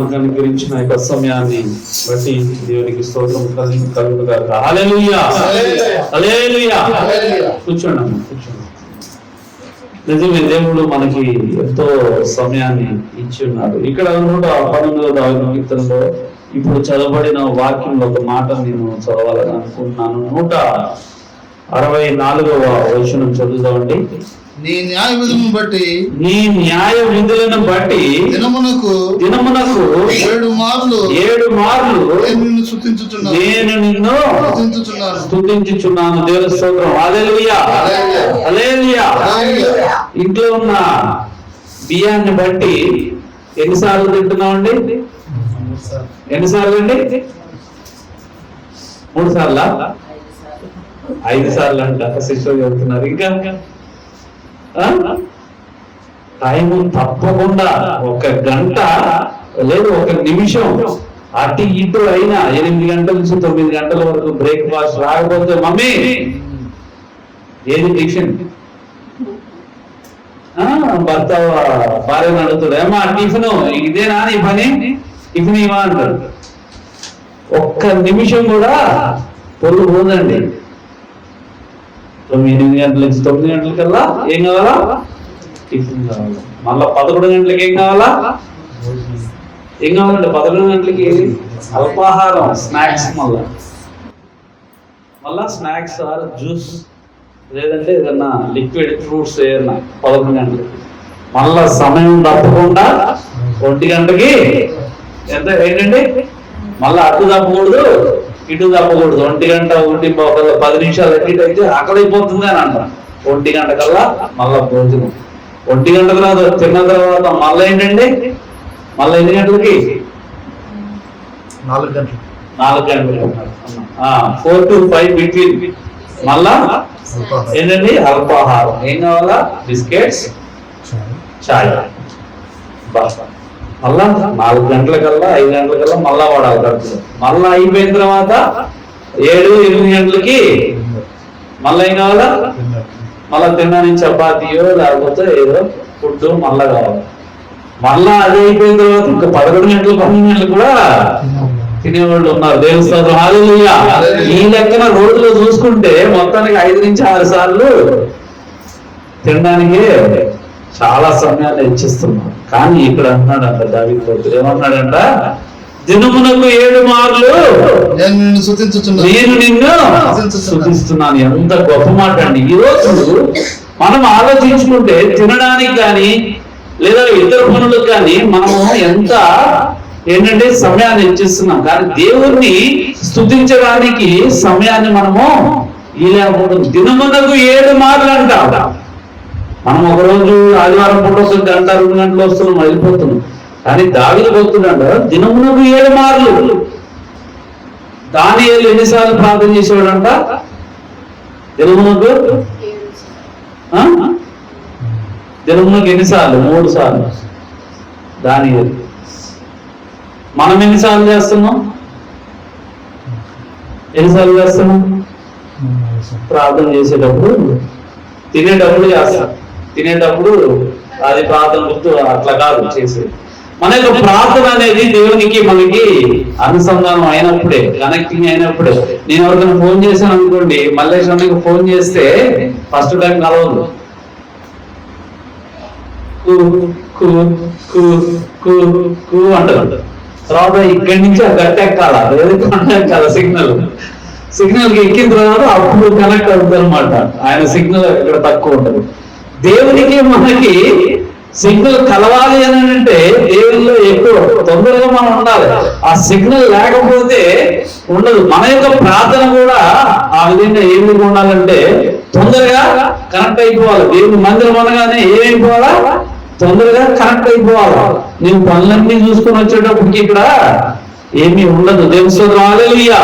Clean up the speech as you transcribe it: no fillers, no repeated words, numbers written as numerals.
మనకు అనుగ్రహించిన యొక్క సమయాన్ని బట్టి దేవునికి స్తోత్రం కలుగుగాక. హల్లెలూయా హల్లెలూయా. కూర్చోండి అమ్మ, కూర్చోండి. నిజమే, దేవుడు మనకి ఎంతో సమయాన్ని ఇచ్చి ఉన్నాడు. ఇక్కడ 119వ కీర్తనలో ఇప్పుడు చదవబడిన వాక్యంలో ఒక మాట నేను చదవాలని అనుకుంటున్నాను. 164వ వచనం చదువుదామండి. నీ న్యాయ విధులను బట్టి దినమునకు 7 మార్లు నేను నిన్ను స్తుతించుచున్నాను. దేవుని స్తోత్రం. హల్లెలూయా హల్లెలూయా. ఇంట్లో ఉన్న బియ్యాన్ని బట్టి ఎన్నిసార్లు తింటున్నామండి? ఎన్నిసార్లు అండి? 3 సార్లా? 5 సార్లు అంట సిస్టర్ చెబుతున్నారు. ఇంకా టైము తప్పకుండా 1 గంట లేదు 1 నిమిషం అటు ఇటు అయినా 8 గంటల నుంచి 9 గంటల వరకు బ్రేక్ఫాస్ట్ రాకపోతే మమ్మీ ఏది టిఫిన్? భర్త భార్యను అడుగుతాడు, ఏమా టిఫిన్ ఇదేనా నీ పని? టిఫిన్ ఇవా అంటాడు. 1 నిమిషం కూడా పొల్లు పోదండి. 8 గంటల నుంచి 9 గంటలకల్లా ఏం కావాలా? టిఫిన్ కావాలి. మళ్ళా 11 గంటలకి ఏం కావాలా? ఏం కావాలంటే 11 గంటలకి అల్పాహారం, స్నాక్స్. మళ్ళా స్నాక్స్ ఆర్ జ్యూస్ లేదంటే ఏదన్నా లిక్విడ్ ఫ్రూట్స్ ఏదన్నా 11 గంటలకి. మళ్ళా సమయం తప్పకుండా 1 గంటకి ఏంటంటే మళ్ళా అటు తప్పకూడదు ఇటు తప్పకూడదు. 1 గంట 10 నిమిషాలు ఎటు అయితే అక్కడైపోతుంది అని అంటారు. 1 గంట కల్లా మళ్ళా భోజనం. 1 గంట తర్వాత తిన్న తర్వాత మళ్ళీ ఏంటండి? మళ్ళీ ఎన్ని గంటలకి? 4 గంటలు. 4 to 5 బిట్వీన్ మళ్ళా ఏంటండి? అల్పాహారం. ఏం కావాలా? బిస్కెట్స్, చాయ్. మళ్ళా 4 గంటలకల్లా 5 గంటలకల్లా మళ్ళా వాడాలి ఖర్చులు. మళ్ళా అయిపోయిన తర్వాత 7-8 గంటలకి మళ్ళీ ఏం కావాలా? మళ్ళా తినడానికి చపాతీయో లేకపోతే ఏదో ఫుడ్ మళ్ళా కావాలి. మళ్ళా అది అయిపోయిన తర్వాత ఇంకా 11 గంటలు 12 గంటలు కూడా తినేవాళ్ళు ఉన్నారు. దేవుని స్తోత్రం. హల్లెలూయా. ఈ లెక్కన రోజులో చూసుకుంటే మొత్తానికి 5 నుంచి 6 సార్లు తినడానికి చాలా సమయాన్ని హెచ్చిస్తున్నాం. కానీ ఇక్కడ అంటున్నాడంట దావీదు భక్తుడు, ఏమన్నాడంట? దినమునకు 7 మార్లు నేను నిన్ను స్తుతిస్తున్నాను. ఎంత గొప్ప మాట అండి. ఈ రోజు మనం ఆలోచించుకుంటే తినడానికి కానీ లేదా ఇతర పనులకు కానీ మనము ఎంత ఏంటంటే సమయాన్ని హెచ్చిస్తున్నాం. కానీ దేవుణ్ణి స్తుతించడానికి సమయాన్ని మనము లేకపోవడం. దినమునకు 7 మార్లు అంట. మనం ఒకరోజు ఆదివారం పూట 1 గంట 2 గంటలు వస్తున్నాం, వెళ్ళిపోతున్నాం. కానీ దావీదు భక్తుడంట దినమునకు 7 మార్లు. దానియేలు ఎన్నిసార్లు ప్రార్థన చేసేవాడంట? దినమునకు ఎన్నిసార్లు? 3 సార్లు. దానియేలు. మనం ఎన్నిసార్లు చేస్తున్నాం? ఎన్నిసార్లు చేస్తున్నాం? ప్రార్థన చేసేటప్పుడు, తినేటప్పుడు చేస్తాం. తినేటప్పుడు అది ప్రార్థన గుర్తు అట్లా కాదు చేసేది. మన యొక్క ప్రార్థన అనేది దేవునికి మనకి అనుసంధానం అయినప్పుడే, కనెక్టింగ్ అయినప్పుడే. నేను ఎవరికైనా ఫోన్ చేశాను అనుకోండి, మల్లేశ్వరానికి ఫోన్ చేస్తే ఫస్ట్ టైం కలవదు, అంటారు. తర్వాత ఇక్కడి నుంచి గట్టి ఎక్కాల, ఎక్కాల సిగ్నల్ కి ఎక్కిన తర్వాత అప్పుడు కనెక్ట్ అవుతుంది అనమాట. ఆయన సిగ్నల్ ఇక్కడ తక్కువ ఉంటుంది. దేవునికి మనకి సిగ్నల్ కలవాలి అని అంటే దేవుల్లో ఎక్కువ తొందరగా మనం ఉండాలి. ఆ సిగ్నల్ లేకపోతే ఉండదు. మన యొక్క ప్రార్థన కూడా ఆ విధంగా ఏమి ఉండాలంటే తొందరగా కనెక్ట్ అయిపోవాలి. దేవుని మందిరం అనగానే ఏమైపోవాలా? తొందరగా కనెక్ట్ అయిపోవాలి. నేను పనులన్నీ చూసుకొని వచ్చేటప్పటికి ఇక్కడ ఏమీ ఉండదు. దేవుని స్తోత్రం. హల్లెలూయా.